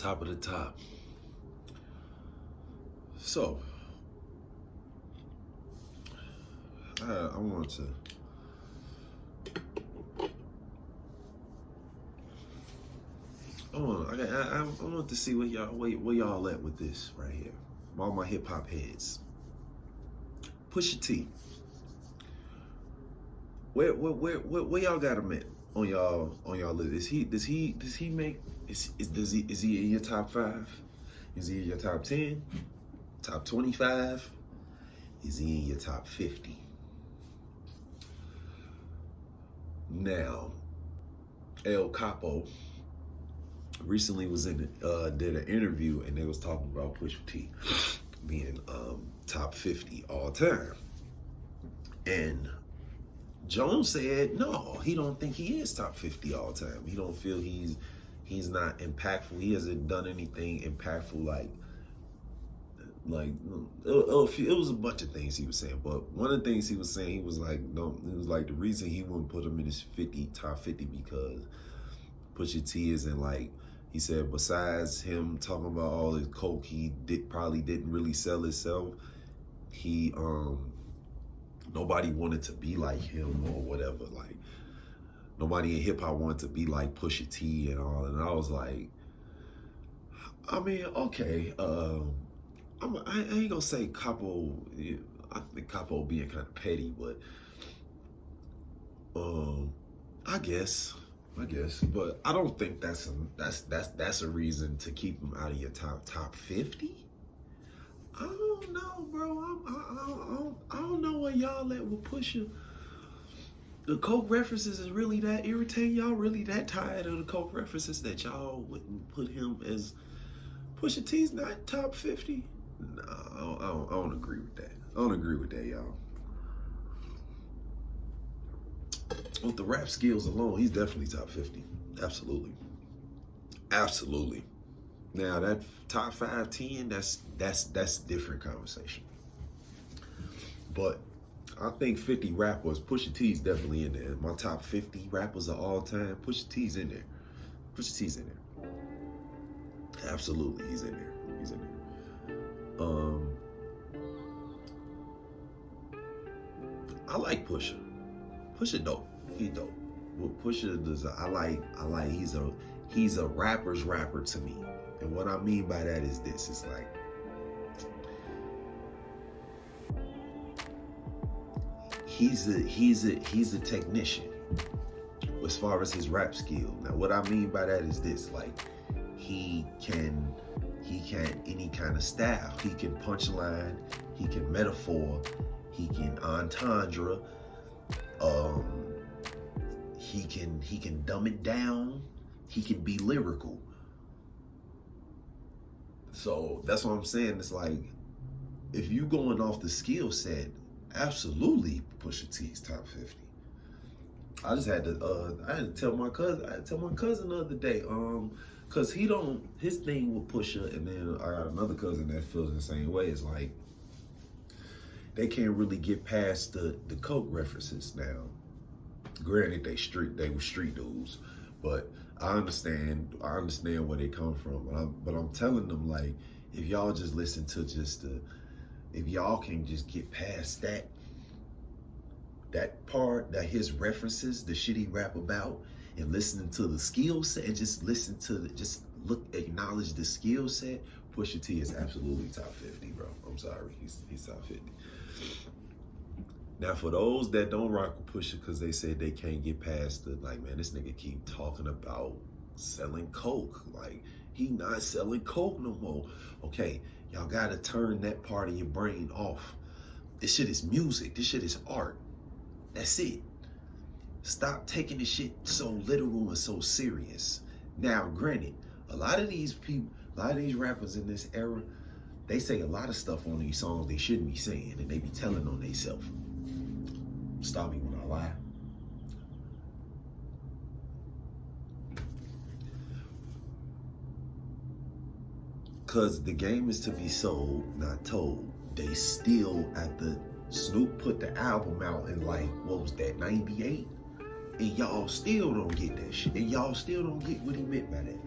Top of the top. So, I want to. I want to see where y'all at with this right here. All my hip hop heads. Pusha T. Where y'all got him at on y'all list? Is he in your top 5? Is he in your top 10? Top 25? Is he in your top 50? Now, El Capo recently was did an interview, and they was talking about Pusha T being top 50 all time. And Jones said no, he don't think he is top 50 all time. He don't feel he's not impactful. He hasn't done anything impactful like it was a bunch of things he was saying, but one of the things he was saying, he was like, no, it was like the reason he wouldn't put him in his top 50 because Pusha T isn't like, he said, besides him talking about all his coke, probably didn't really sell himself. He nobody wanted to be like him or whatever. Like nobody in hip hop wanted to be like Pusha T and all. And I was like, I mean, okay, I ain't gonna say Capo. I think Capo being kind of petty, but I guess, but I don't think that's a reason to keep him out of your top 50. I don't know, bro. I don't know where y'all at with Pusha. The coke references is really that irritating. Y'all really that tired of the coke references that y'all wouldn't put him as Pusha T's not top 50? No, I don't agree with that. I don't agree with that, y'all. With the rap skills alone, he's definitely top 50. Absolutely. Absolutely. Now that top 5, 10, that's different conversation. But I think 50 rappers, Pusha T's definitely in there. My top 50 rappers of all time, Pusha T's in there. Pusha T's in there. Absolutely, he's in there. He's in there. I like Pusha. Pusha dope. He dope. Well, Pusha does. I like. He's a rapper's rapper to me. And what I mean by that is this: it's like he's a technician as far as his rap skill. Now, what I mean by that is this: like he can any kind of style. He can punchline. He can metaphor. He can entendre. He can dumb it down. He can be lyrical. So that's what I'm saying. It's like, if you going off the skill set, absolutely Pusha T's top 50. I just had to tell my cousin the other day, cause his thing with Pusha, and then I got another cousin that feels the same way. It's like they can't really get past the coke references now. Granted, they were street dudes, but I understand where they come from. But I'm telling them, like, if y'all just listen to if y'all can just get past that part, that his references, the shit he rap about, and listening to the skill set, and just acknowledge the skill set, Pusha T is absolutely top 50, bro. I'm sorry, he's top 50. Now, for those that don't rock with Pusha because they said they can't get past man, this nigga keep talking about selling coke. Like, he not selling coke no more. Okay, y'all gotta turn that part of your brain off. This shit is music. This shit is art. That's it. Stop taking this shit so literal and so serious. Now, granted, a lot of these rappers in this era, they say a lot of stuff on these songs they shouldn't be saying, and they be telling on themselves. Stop me when I lie. Cause the game is to be sold, not told. They still, after Snoop put the album out in like, what was that, 98? And y'all still don't get that shit. And y'all still don't get what he meant by that.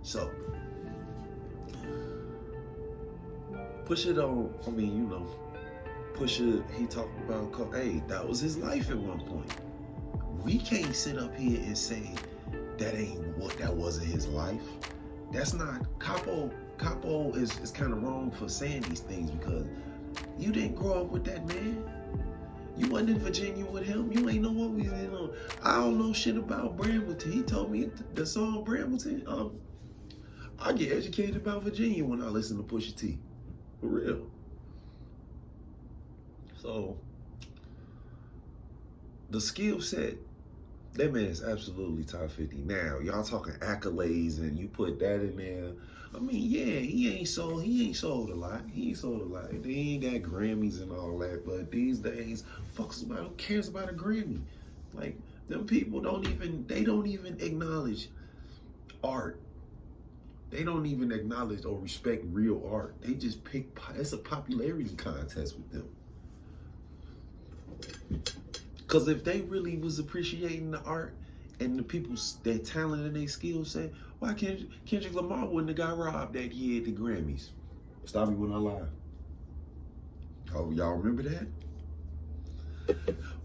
So, Pusha don't, I mean, you know, Pusha, he talked about, hey, that was his life at one point. We can't sit up here and say that wasn't his life. That's not, Capo is kind of wrong for saying these things because you didn't grow up with that man. You wasn't in Virginia with him. You ain't know what we, you know. I don't know shit about Brambleton. He told me the song Brambleton. I get educated about Virginia when I listen to Pusha T. For real. So, the skill set, that man is absolutely top 50. Now, y'all talking accolades and you put that in there. I mean, yeah, he ain't sold a lot. He ain't sold a lot. He ain't got Grammys and all that, but these days, who cares about a Grammy? Like, them people don't even acknowledge art. They don't even acknowledge or respect real art. They just it's a popularity contest with them. Because if they really was appreciating the art and the people's their talent and their skill set, why Kendrick Lamar wouldn't have got robbed that year at the Grammys? Stop me when I lie. Oh, y'all remember that?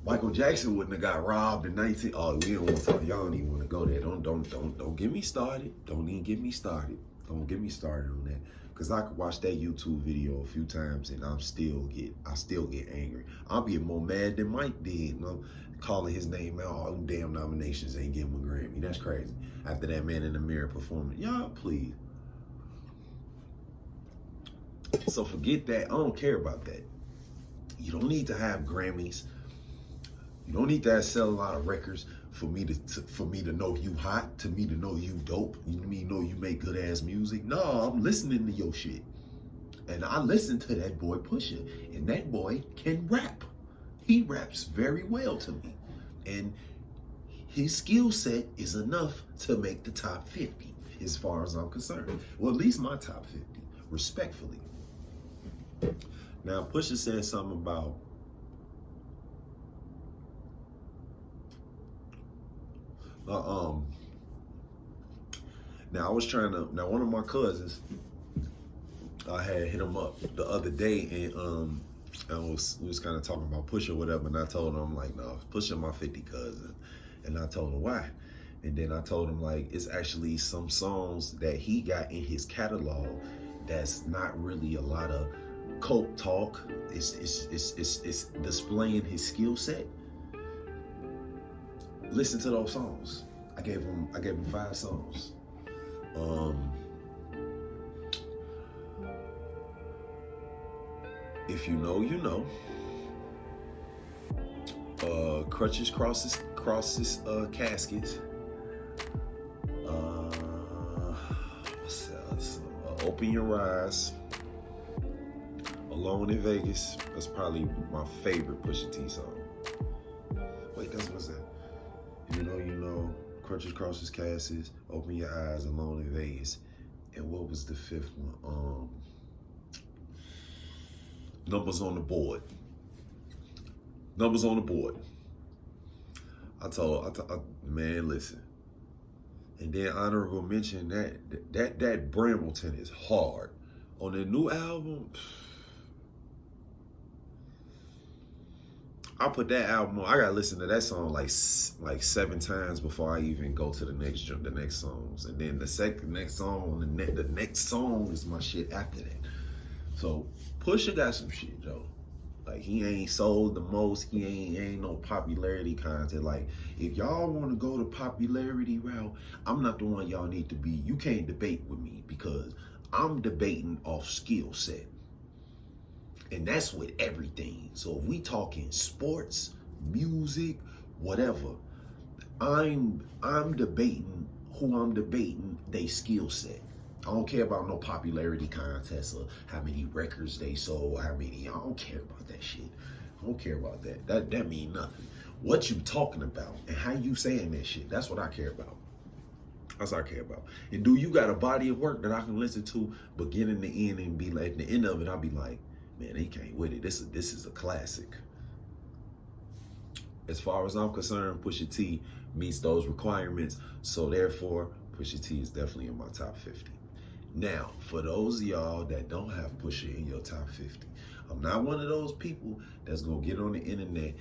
Michael Jackson wouldn't have got robbed in 19. Oh, we don't want to talk. Y'all don't even want to go there. Don't get me started. Don't even get me started. Don't get me started on that. Cause I could watch that YouTube video a few times and I still get angry. I'll be more mad than Mike did. You know, calling his name out, all them damn nominations, ain't give him a Grammy. That's crazy. After that Man in the Mirror performance, y'all please. So forget that. I don't care about that. You don't need to have Grammys. You don't need to sell a lot of records for me to know you hot, to me to know you dope, you know you make good ass music. No, I'm listening to your shit. And I listen to that boy Pusha, and that boy can rap. He raps very well to me. And his skill set is enough to make the top 50 as far as I'm concerned. Well, at least my top 50, respectfully. Now, Pusha said something about now one of my cousins, I had hit him up the other day and we was kind of talking about Pusha or whatever, and I told him, I'm like, no, Pusha my 50 cousin. And I told him why. And then I told him, like, it's actually some songs that he got in his catalog that's not really a lot of cult talk. It's displaying his skill set. Listen to those songs. I gave him 5 songs. If you know, you know. Crutches, crosses, caskets. What's else? Open Your Eyes. Alone in Vegas. That's probably my favorite Pusha T song. Wait, what's that? You know, Crutches, crosses, caskets. Open Your Eyes. Alone in Vegas. And what was the 5th one? Numbers on the Board. Numbers on the Board. I told man, listen. And then honorable mention that Brambleton is hard. On the new album, I put that album on. I gotta listen to that song like 7 times before I even go to the next songs. And then the next song, the next song is my shit after that. So Pusha got some shit, Joe. Like, he ain't sold the most. He ain't no popularity content. Like, if y'all want to go the popularity route, I'm not the one y'all need to be. You can't debate with me because I'm debating off skill set. And that's with everything. So if we talking sports, music, whatever, I'm debating who I'm debating they skill set. I don't care about no popularity contest or how many records they sold, I don't care about that shit. I don't care about that. That mean nothing. What you talking about and how you saying that shit, that's what I care about. That's what I care about. And do you got a body of work that I can listen to beginning to end and be like, at the end of it, I'll be like, man, they came with it. This is a classic. As far as I'm concerned, Pusha T meets those requirements. So therefore, Pusha T is definitely in my top 50. Now, for those of y'all that don't have Pusha in your top 50, I'm not one of those people that's gonna get on the internet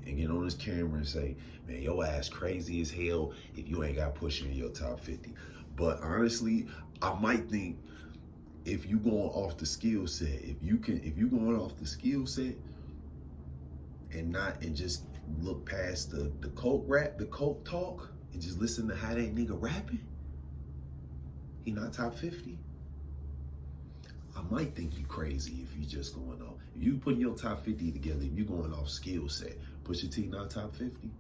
and get on this camera and say, man, your ass crazy as hell if you ain't got Pusha in your top 50. But honestly, I might think if you going off the skill set, if you going off the skill set and just look past the coke rap, the coke talk, and just listen to how that nigga rapping, he not top 50. I might think you crazy if you just going off. If you putting your top 50 together, if you going off skill set, Pusha T not top 50.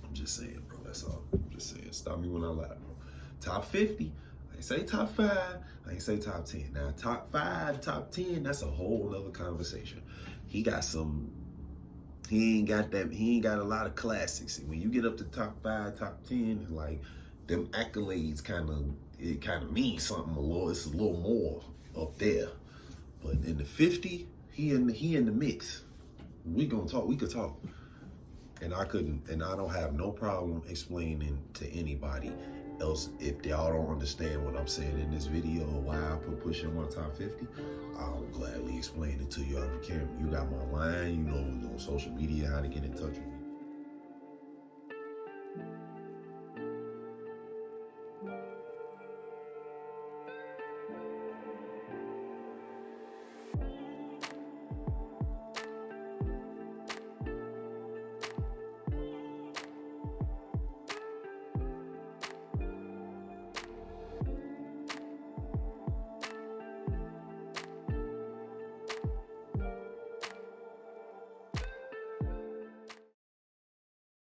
I'm just saying, bro. That's all. I'm just saying. Stop me when I lie, bro. Top 50. I ain't say top 5. I ain't say top 10. Now top 5, top 10. That's a whole other conversation. He got some. He ain't got that. He ain't got a lot of classics. And when you get up to top 5, top 10, it's like them accolades kind of mean something a little. It's a little more up there. But in the 50, he in the mix. We gonna talk. We could talk. And I don't have no problem explaining to anybody else if y'all don't understand what I'm saying in this video or why I put Pusha in my top 50. I'll gladly explain it to you on the camera. You got my line, you know, on social media how to get in touch with me.